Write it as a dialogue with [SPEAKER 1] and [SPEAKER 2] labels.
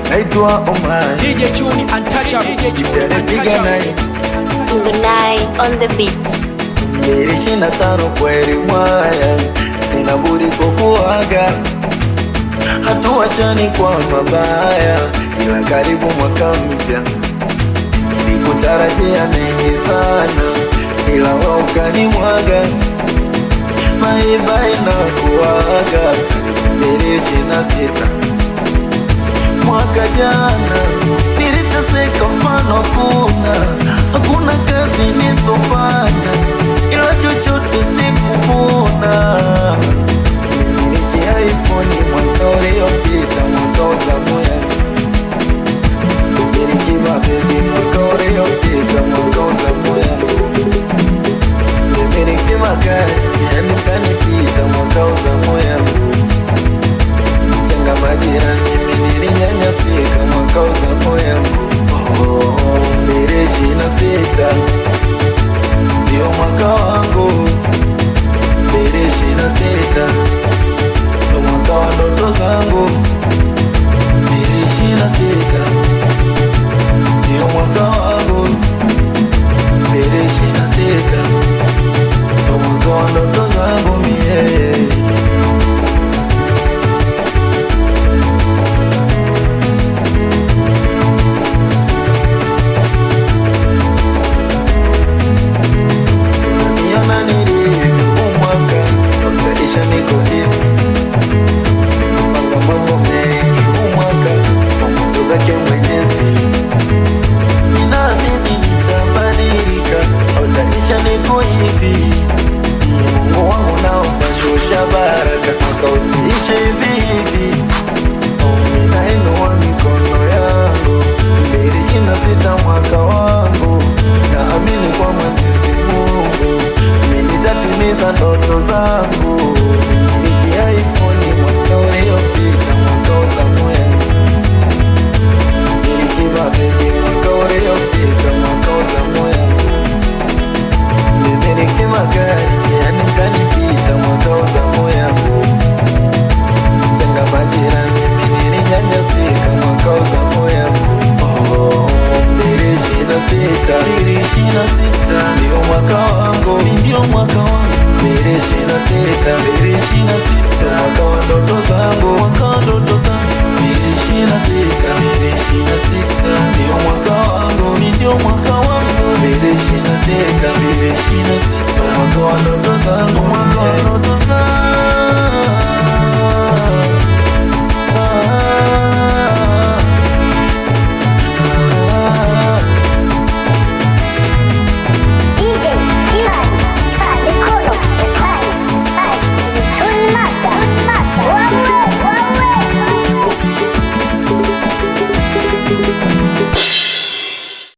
[SPEAKER 1] naitwa Omar
[SPEAKER 2] DJ Chuni Untouchable
[SPEAKER 3] Gunai on the beat.
[SPEAKER 1] 25 kweli mwaya, sina budi kukuaga, hatuachani kwa mabaya, ila karibu mwaka mpya. Nilikutarajia mengi sana, ila wewe ukanimwaga. Bye bye na kuaga, karibu 26. Mwaka jana niliteseka mfano hakuna kazi nisofanya, ila chochote sikuvuna. Nimiliki iPhone mwaka uliopita, mwaka wa Samuel. Nimiliki mabebi mwaka uliopita, mwaka wa Samuel. Nimiliki magari yani kanipita, mwaka wa Samuel. Tenga majirani nilinyanyasika, mwaka wa Samuel. 26 ndio mwaka wangu, 26 ndio mwaka wa ndoto zangu, 26 ndio mwaka wangu, 26 ndio mwaka wa ndoto zangu mie. Mungu wangu naomba shusha baraka, mwaka usiishe hivi hivi. Ninainua mikono yangu, 26 mwaka wangu, naamini kwa Mwenyezi Mungu mimi nitatimiza ndoto zangu. Nimiliki iPhone mwaka uliopita, mwaka wa Samuel. Nimiliki mabebi mwaka uliopita, mwaka wa Samuel. Nimiliki magari yani kanipita, mwaka wa Samuel. Tenga majirani nilinyanyasika, mwaka wa Samuel. 26 ndio mwaka wangu, ndio mwaka wangu, 26 mwaka wa ndoto zangu, mwaka wa ndoto zangu, 26 ndio mwaka wangu, ndio mwaka wangu, 26 mwaka wa ndoto zangu, mwaka wa ndoto zangu.